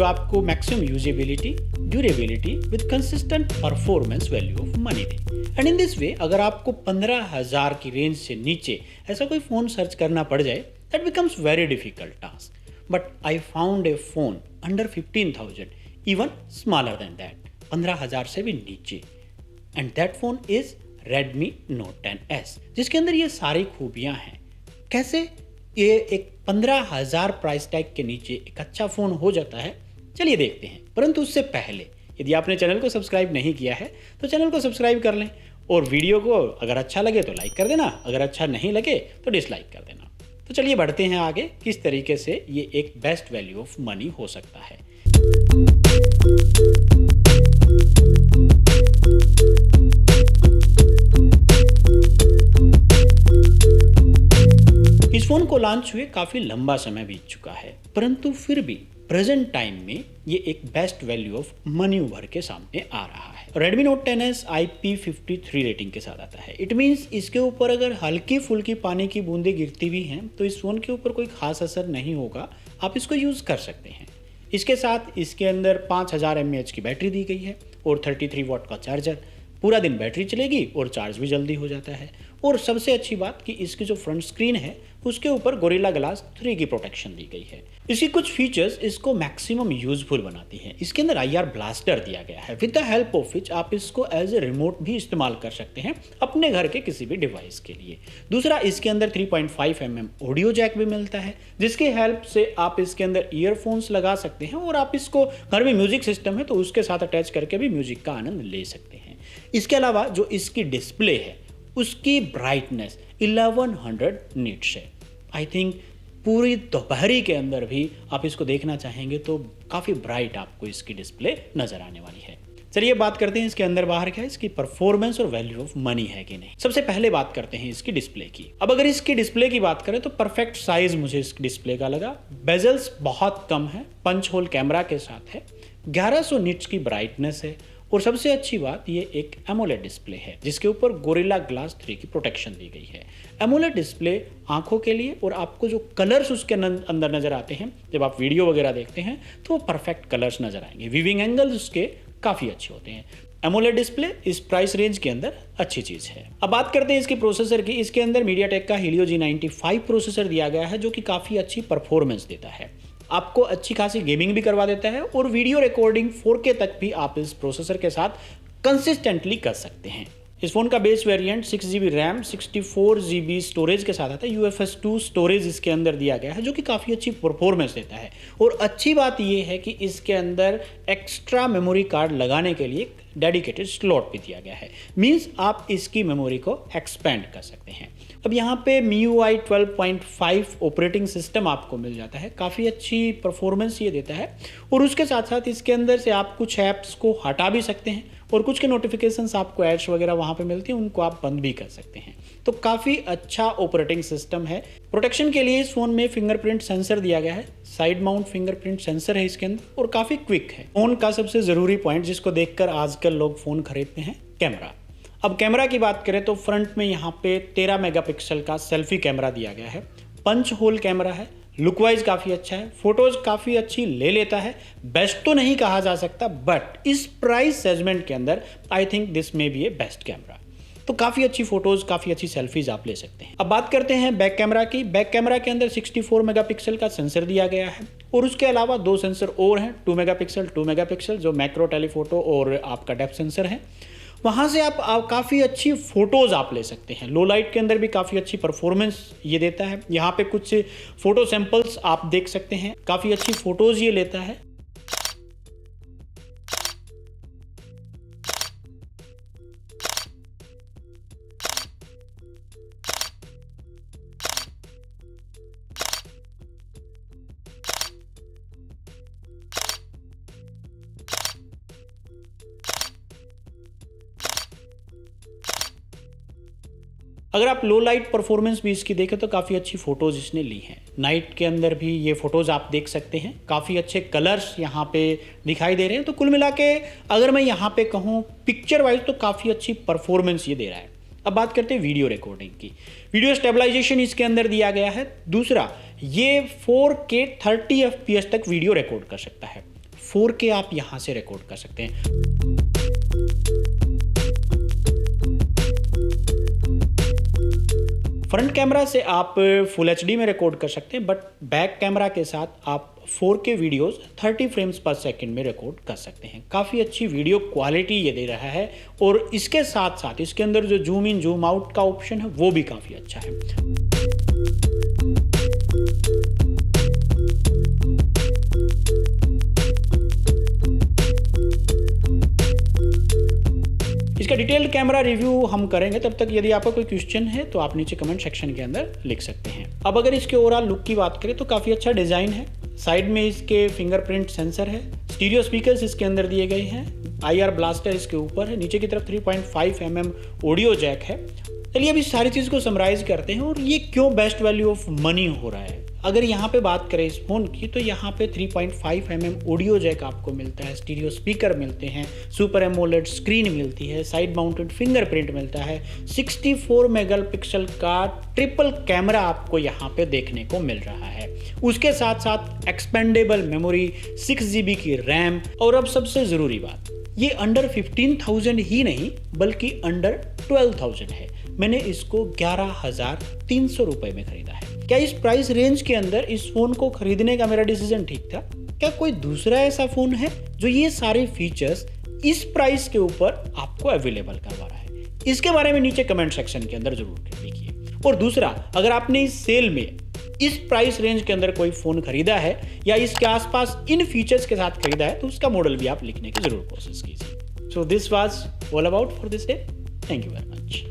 जो आपको maximum usability, durability with consistent performance value of money they. And in this way अगर आपको 15,000 की रेंज से नीचे ऐसा कोई फ़ोन सर्च करना पड़ जाए, that becomes very difficult task. But I found a phone under 15,000, even smaller than that, 15,000 से भी नीचे, and that phone is Redmi Note 10s, जिसके अंदर ये सारी खूबियाँ हैं। कैसे ये एक 15,000 प्राइस टैग के नीचे एक अच्छा फ़ोन हो जाता है, चलिए देखते हैं। परंतु उससे पहले यदि आपने चैनल को सब्सक्राइब नहीं किया है तो चैनल को सब्सक्राइब कर लें, और वीडियो को अगर अच्छा लगे तो लाइक कर देना, अगर अच्छा नहीं लगे तो डिसलाइक कर देना। तो चलिए बढ़ते हैं आगे, किस तरीके से ये एक बेस्ट वैल्यू ऑफ मनी हो सकता है। इस फोन को लॉन्च हुए काफी लंबा समय बीत चुका है, परंतु फिर भी प्रेजेंट टाइम में ये एक बेस्ट वैल्यू ऑफ मनी उभर के सामने आ रहा है। Redmi Note 10s IP53 rating के साथ आता है। इट मीन्स इसके ऊपर अगर हल्की फुल्की पानी की बूंदें गिरती भी हैं तो इस फोन के ऊपर कोई खास असर नहीं होगा, आप इसको यूज कर सकते हैं। इसके साथ इसके अंदर 5000 mAh की बैटरी दी गई है और 33 वाट का चार्जर। पूरा दिन बैटरी चलेगी और चार्ज भी जल्दी हो जाता है। और सबसे अच्छी बात कि इसकी जो फ्रंट स्क्रीन है उसके ऊपर गोरिल्ला ग्लास 3 की प्रोटेक्शन दी गई है। इसकी कुछ फीचर्स इसको मैक्सिमम यूजफुल बनाती हैं। इसके अंदर IR ब्लास्टर दिया गया है, with the help of which आप इसको एज ए रिमोट भी इस्तेमाल कर सकते हैं अपने घर के किसी भी डिवाइस के लिए। दूसरा, इसके अंदर 3.5 mm ऑडियो जैक भी मिलता है, जिसकी हेल्प से आप इसके अंदर ईयरफोन्स लगा सकते हैं और आप इसको घर में म्यूजिक सिस्टम है तो उसके साथ अटैच करके भी म्यूजिक का आनंद ले सकते हैं। इसके अलावा जो इसकी डिस्प्ले है उसकी ब्राइटनेस 1100 निट्स है। आई थिंक पूरी दोपहरी के अंदर भी आप इसको देखना चाहेंगे तो काफ़ी ब्राइट आपको इसकी डिस्प्ले नज़र आने वाली है। चलिए बात करते हैं इसके अंदर बाहर क्या है, इसकी परफॉर्मेंस और वैल्यू ऑफ मनी है कि नहीं। सबसे पहले बात करते हैं इसकी डिस्प्ले की। अब अगर इसकी डिस्प्ले की बात करें तो परफेक्ट साइज मुझे इस डिस्प्ले का लगा। बेजल्स बहुत कम है, पंच होल कैमरा के साथ है, 1100 निट्स की ब्राइटनेस है, और सबसे अच्छी बात ये एक एमोलेड डिस्प्ले है जिसके ऊपर गोरिल्ला ग्लास 3 की प्रोटेक्शन दी गई है। एमोलेड डिस्प्ले आंखों के लिए, और आपको जो कलर्स उसके अंदर नजर आते हैं जब आप वीडियो वगैरह देखते हैं तो वो परफेक्ट कलर्स नजर आएंगे। वीविंग एंगल्स उसके काफ़ी अच्छे होते हैं। एमोलेड डिस्प्ले इस प्राइस रेंज के अंदर अच्छी चीज़ है। अब बात करते हैं इसके प्रोसेसर की। इसके अंदर मीडियाटेक का Helio G95 प्रोसेसर दिया गया है जो कि काफ़ी अच्छी परफॉर्मेंस देता है, आपको अच्छी खासी गेमिंग भी करवा देता है, और वीडियो रिकॉर्डिंग 4K तक भी आप इस प्रोसेसर के साथ कंसिस्टेंटली कर सकते हैं। इस फोन का base variant 6GB RAM 64GB storage के साथ आता है। UFS 2 स्टोरेज इसके अंदर दिया गया है जो कि काफ़ी अच्छी परफॉर्मेंस देता है। और अच्छी बात यह है कि इसके अंदर एक्स्ट्रा मेमोरी कार्ड लगाने के लिए डेडिकेटेड स्लॉट भी दिया गया है, मींस आप इसकी मेमोरी को एक्सपेंड कर सकते हैं। अब यहाँ पे MIUI 12.5 ऑपरेटिंग सिस्टम आपको मिल जाता है, काफ़ी अच्छी परफॉर्मेंस ये देता है, और उसके साथ साथ इसके अंदर से आप कुछ ऐप्स को हटा भी सकते हैं, और कुछ के नोटिफिकेशंस आपको एड्स वगैरह वहाँ पे मिलती हैं उनको आप बंद भी कर सकते हैं। तो काफ़ी अच्छा ऑपरेटिंग सिस्टम है। प्रोटेक्शन के लिए इस फोन में फिंगरप्रिंट सेंसर दिया गया है, साइड माउंट फिंगरप्रिंट सेंसर है इसके अंदर, और काफ़ी क्विक है। फोन का सबसे ज़रूरी पॉइंट जिसको देखकर आजकल लोग फ़ोन खरीदते हैं, कैमरा। अब कैमरा की बात करें तो फ्रंट में यहाँ पे 13 मेगापिक्सल का सेल्फी कैमरा दिया गया है, पंच होल कैमरा है, लुक वाइज काफ़ी अच्छा है, फोटोज काफ़ी अच्छी ले लेता है। बेस्ट तो नहीं कहा जा सकता, बट इस प्राइस सेगमेंट के अंदर आई थिंक दिस में भी ए बेस्ट कैमरा। तो काफ़ी अच्छी फोटोज, काफ़ी अच्छी सेल्फीज आप ले सकते हैं। अब बात करते हैं बैक कैमरा की। बैक कैमरा के अंदर 64 मेगापिक्सल का सेंसर दिया गया है, और उसके अलावा 2 सेंसर और हैं, 2 मेगापिक्सल जो मैक्रो टेलीफोटो और आपका डेप्थ सेंसर है। वहाँ से आप काफ़ी अच्छी फ़ोटोज़ आप ले सकते हैं। लो लाइट के अंदर भी काफ़ी अच्छी परफॉर्मेंस ये देता है। यहाँ पे कुछ फ़ोटो सैंपल्स आप देख सकते हैं, काफ़ी अच्छी फ़ोटोज़ ये लेता है। अगर आप लो लाइट परफॉर्मेंस भी इसकी देखें तो काफ़ी अच्छी फ़ोटोज़ इसने ली हैं। नाइट के अंदर भी ये फ़ोटोज़ आप देख सकते हैं, काफ़ी अच्छे कलर्स यहाँ पे दिखाई दे रहे हैं। तो कुल मिला के अगर मैं यहाँ पे कहूँ पिक्चर वाइज तो काफ़ी अच्छी परफॉर्मेंस ये दे रहा है। अब बात करते हैं वीडियो रिकॉर्डिंग की। वीडियो स्टेबलाइजेशन इसके अंदर दिया गया है। दूसरा, ये 4K 30 FPS तक वीडियो रिकॉर्ड कर सकता है। 4K आप यहाँ से रिकॉर्ड कर सकते हैं। फ्रंट कैमरा से आप फुल HD में रिकॉर्ड कर सकते हैं, बट बैक कैमरा के साथ आप 4K वीडियोस 30 फ्रेम्स पर सेकंड में रिकॉर्ड कर सकते हैं। काफ़ी अच्छी वीडियो क्वालिटी ये दे रहा है और इसके साथ साथ इसके अंदर जो जूम इन जूम आउट का ऑप्शन है वो भी काफ़ी अच्छा है। इसका डिटेल्ड कैमरा रिव्यू हम करेंगे, तब तक यदि आपका कोई क्वेश्चन है तो आप नीचे कमेंट सेक्शन के अंदर लिख सकते हैं। अब अगर इसके ओवरऑल लुक की बात करें तो काफ़ी अच्छा डिज़ाइन है। साइड में इसके फिंगरप्रिंट सेंसर है, स्टीरियो स्पीकर्स इसके अंदर दिए गए हैं, IR ब्लास्टर इसके ऊपर है, नीचे की तरफ 3.5 mm ऑडियो जैक है। चलिए अब इस सारी चीज़ को समराइज करते हैं और ये क्यों बेस्ट वैल्यू ऑफ मनी हो रहा है। अगर यहाँ पे बात करें इस फोन की तो यहाँ पे 3.5 mm ऑडियो जैक आपको मिलता है, स्टीरियो स्पीकर मिलते हैं, सुपर एमोलेड स्क्रीन मिलती है, साइड माउंटेड फिंगरप्रिंट मिलता है, 64 मेगापिक्सल का ट्रिपल कैमरा आपको यहाँ पे देखने को मिल रहा है। उसके साथ साथ एक्सपेंडेबल मेमोरी, 6 GB की रैम और अब सबसे ज़रूरी बात, ये अंडर 15,000 ही नहीं बल्कि अंडर 12,000 है। मैंने इसको 11,300 रुपये में खरीदा है। क्या इस प्राइस रेंज के अंदर इस फोन को खरीदने का मेरा डिसीजन ठीक था? क्या कोई दूसरा ऐसा फोन है जो ये सारे फीचर्स इस प्राइस के ऊपर आपको अवेलेबल करवा रहा है? इसके बारे में नीचे कमेंट सेक्शन के अंदर जरूर लिखिए। और दूसरा, अगर आपने इस सेल में इस प्राइस रेंज के अंदर कोई फोन खरीदा है या इसके आसपास इन फीचर्स के साथ खरीदा है तो उसका मॉडल भी आप लिखने की जरूर कोशिश कीजिए। So this was all about for this day. Thank you very much.